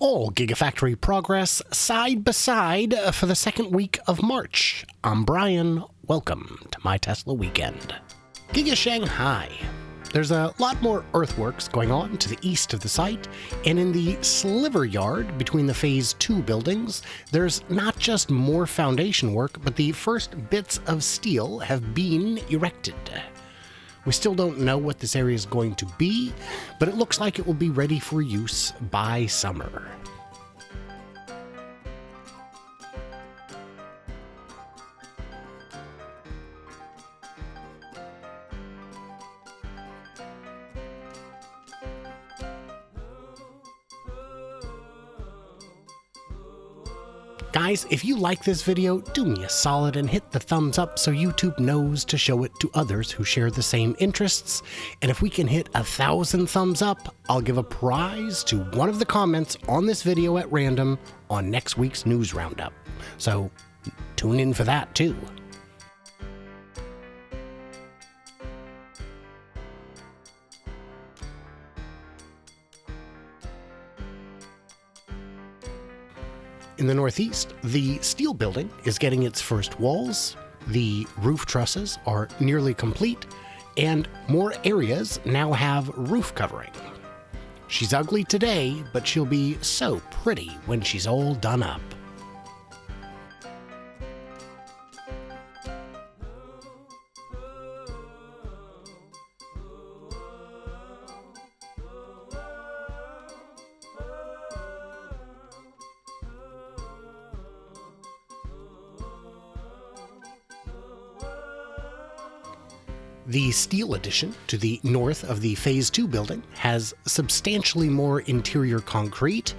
all GigaFactory progress side by side for the second week of March. I'm Brian. Welcome to my Tesla weekend. Giga Shanghai. There's a lot more earthworks going on to the east of the site, and in the sliver yard between the Phase 2 buildings, there's not just more foundation work, but the first bits of steel have been erected. We still don't know what this area is going to be, but it looks like it will be ready for use by summer. Guys, if you like this video, do me a solid and hit the thumbs up so YouTube knows to show it to others who share the same interests. And if we can hit 1,000 thumbs up, I'll give a prize to one of the comments on this video at random on next week's news roundup. So tune in for that too. In the northeast, the steel building is getting its first walls, the roof trusses are nearly complete, and more areas now have roof covering. She's ugly today, but she'll be so pretty when she's all done up. The steel addition to the north of the Phase 2 building has substantially more interior concrete,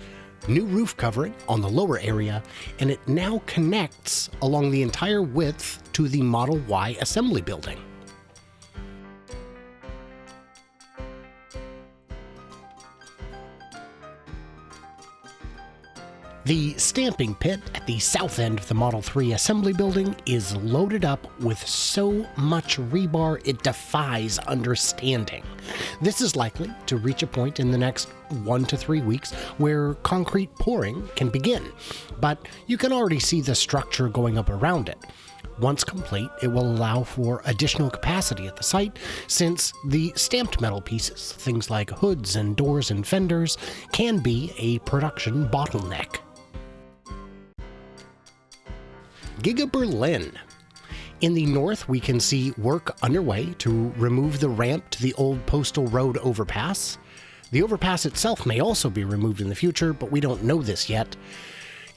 new roof covering on the lower area, and it now connects along the entire width to the Model Y assembly building. The stamping pit at the south end of the Model 3 assembly building is loaded up with so much rebar it defies understanding. This is likely to reach a point in the next 1 to 3 weeks where concrete pouring can begin, but you can already see the structure going up around it. Once complete, it will allow for additional capacity at the site since the stamped metal pieces, things like hoods and doors and fenders, can be a production bottleneck. Giga Berlin. In the north, we can see work underway to remove the ramp to the old Postal Road overpass. The overpass itself may also be removed in the future, but we don't know this yet.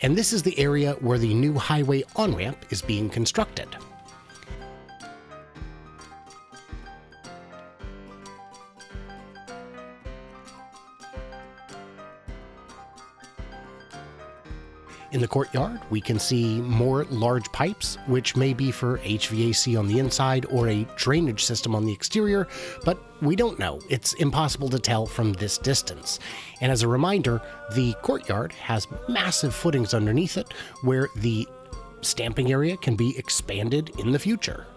And this is the area where the new highway on-ramp is being constructed. In the courtyard, we can see more large pipes, which may be for HVAC on the inside or a drainage system on the exterior, but we don't know. It's impossible to tell from this distance. And as a reminder, the courtyard has massive footings underneath it where the stamping area can be expanded in the future.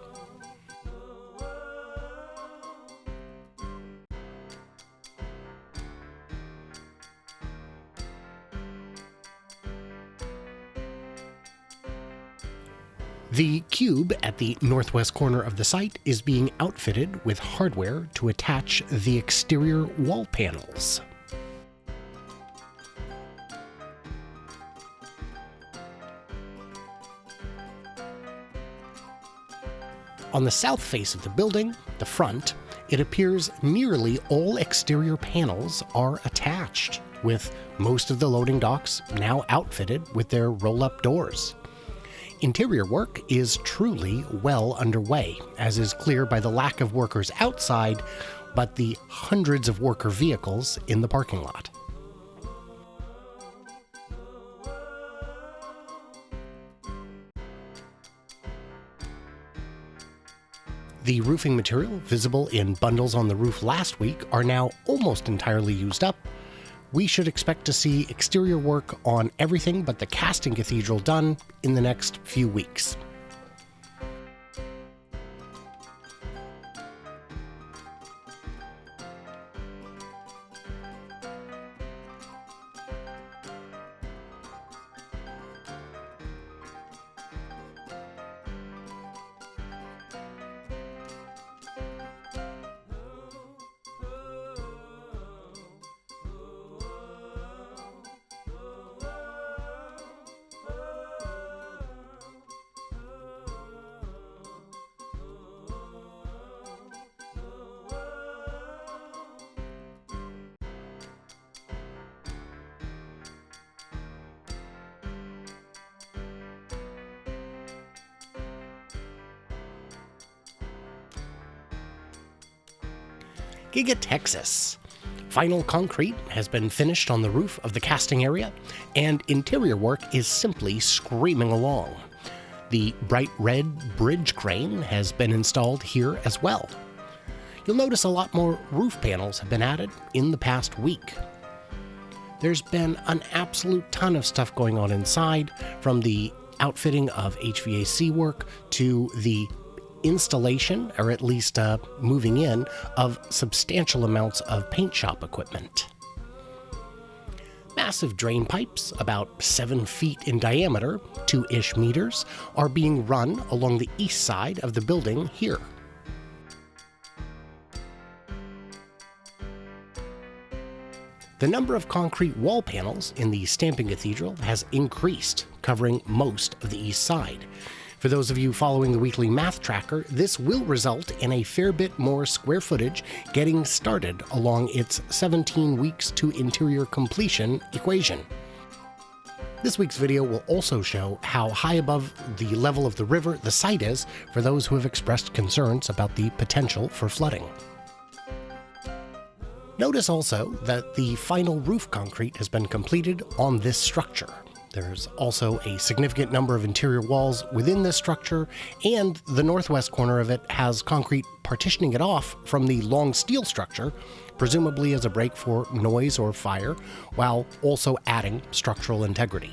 The cube at the northwest corner of the site is being outfitted with hardware to attach the exterior wall panels. On the south face of the building, the front, it appears nearly all exterior panels are attached, with most of the loading docks now outfitted with their roll-up doors. Interior work is truly well underway, as is clear by the lack of workers outside, but the hundreds of worker vehicles in the parking lot. The roofing material visible in bundles on the roof last week are now almost entirely used up. We should expect to see exterior work on everything but the casting cathedral done in the next few weeks. Giga Texas. Final concrete has been finished on the roof of the casting area, and interior work is simply screaming along. The bright red bridge crane has been installed here as well. You'll notice a lot more roof panels have been added in the past week. There's been an absolute ton of stuff going on inside, from the outfitting of HVAC work to the installation, or at least moving in, of substantial amounts of paint shop equipment. Massive drain pipes, about 7 feet in diameter, 2-ish meters, are being run along the east side of the building here. The number of concrete wall panels in the stamping cathedral has increased, covering most of the east side. For those of you following the weekly math tracker, this will result in a fair bit more square footage getting started along its 17 weeks to interior completion equation. This week's video will also show how high above the level of the river the site is for those who have expressed concerns about the potential for flooding. Notice also that the final roof concrete has been completed on this structure. There's also a significant number of interior walls within this structure, and the northwest corner of it has concrete partitioning it off from the long steel structure, presumably as a break for noise or fire, while also adding structural integrity.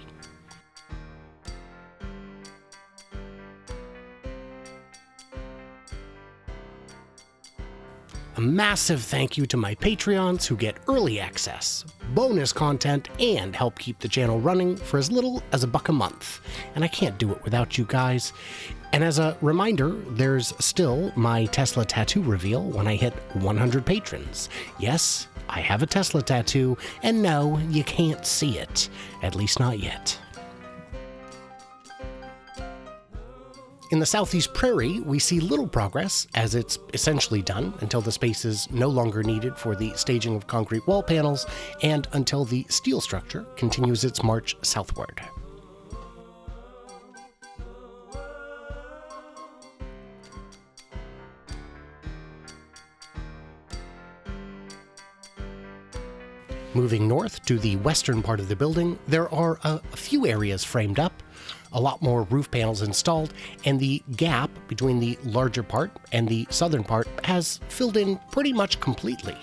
A massive thank you to my Patreons who get early access, bonus content, and help keep the channel running for as little as $1 a month. And I can't do it without you guys. And as a reminder, there's still my Tesla tattoo reveal when I hit 100 patrons. Yes, I have a Tesla tattoo, and no, you can't see it. At least not yet. In the Southeast Prairie, we see little progress, as it's essentially done until the space is no longer needed for the staging of concrete wall panels and until the steel structure continues its march southward. Moving north to the western part of the building, there are a few areas framed up, a lot more roof panels installed, and the gap between the larger part and the southern part has filled in pretty much completely.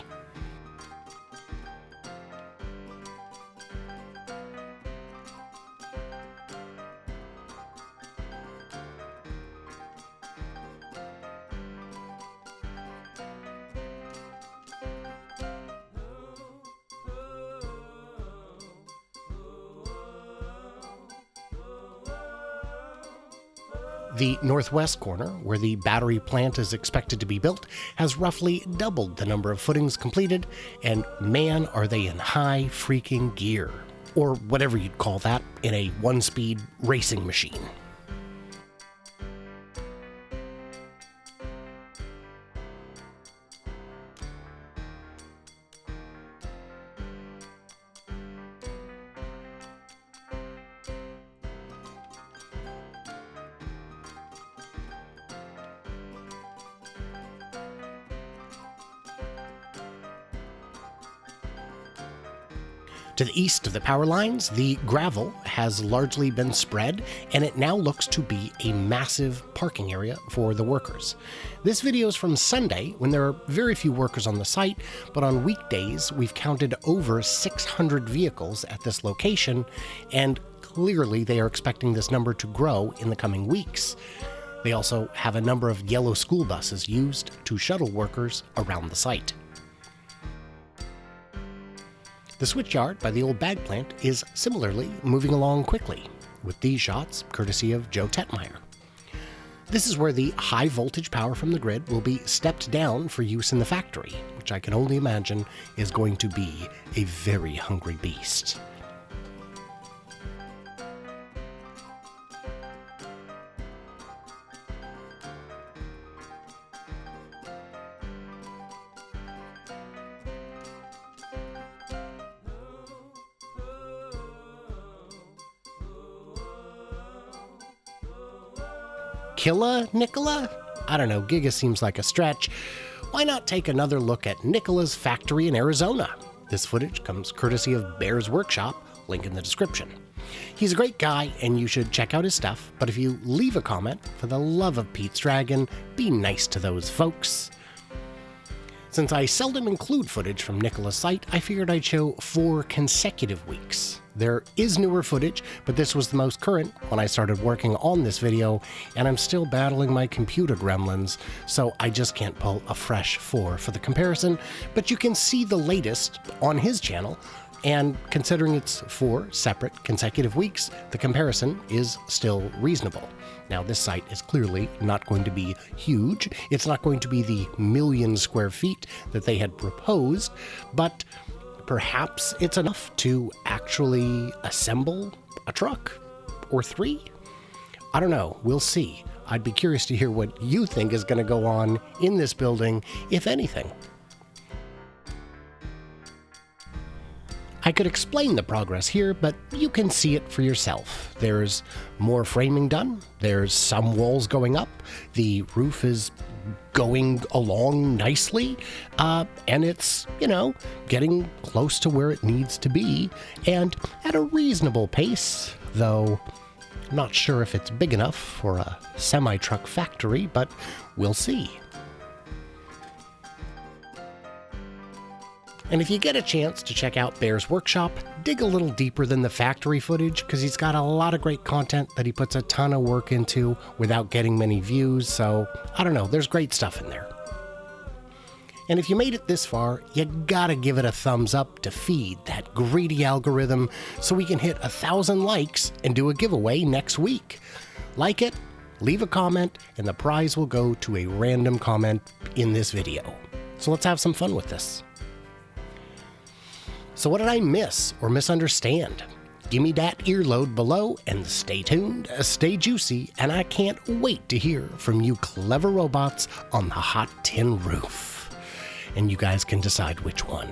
The northwest corner, where the battery plant is expected to be built, has roughly doubled the number of footings completed, and man, are they in high freaking gear, or whatever you'd call that in a one-speed racing machine. To the east of the power lines, the gravel has largely been spread, and it now looks to be a massive parking area for the workers. This video is from Sunday, when there are very few workers on the site, but on weekdays we've counted over 600 vehicles at this location, and clearly they are expecting this number to grow in the coming weeks. They also have a number of yellow school buses used to shuttle workers around the site. The switchyard by the old bag plant is similarly moving along quickly, with these shots courtesy of Joe Tetmeyer. This is where the high voltage power from the grid will be stepped down for use in the factory, which I can only imagine is going to be a very hungry beast. Nikola? I don't know, Giga seems like a stretch. why not take another look at Nikola's factory in Arizona? This footage comes courtesy of Bear's Workshop, link in the description. He's a great guy and you should check out his stuff, but if you leave a comment, for the love of Pete's Dragon, be nice to those folks. Since I seldom include footage from Nikola's site, I figured I'd show 4 consecutive weeks. There is newer footage, but this was the most current when I started working on this video, and I'm still battling my computer gremlins, so I just can't pull a fresh 4 for the comparison, but you can see the latest on his channel, and considering it's 4 separate consecutive weeks, the comparison is still reasonable. Now, this site is clearly not going to be huge. It's not going to be the 1,000,000 square feet that they had proposed, but perhaps it's enough to actually assemble a truck or 3. I don't know. We'll see. I'd be curious to hear what you think is going to go on in this building, if anything. I could explain the progress here, but you can see it for yourself. There's more framing done, there's some walls going up, the roof is going along nicely, and it's, getting close to where it needs to be, and at a reasonable pace, though I'm not sure if it's big enough for a semi-truck factory, but we'll see. And if you get a chance to check out Bear's Workshop, dig a little deeper than the factory footage, because he's got a lot of great content that he puts a ton of work into without getting many views, so I don't know, there's great stuff in there. And if you made it this far, you gotta give it a thumbs up to feed that greedy algorithm so we can hit 1,000 likes and do a giveaway next week. Like it, leave a comment, and the prize will go to a random comment in this video. So let's have some fun with this. So what did I miss or misunderstand? Give me that earload below and stay tuned, stay juicy, and I can't wait to hear from you clever robots on the hot tin roof. And you guys can decide which one.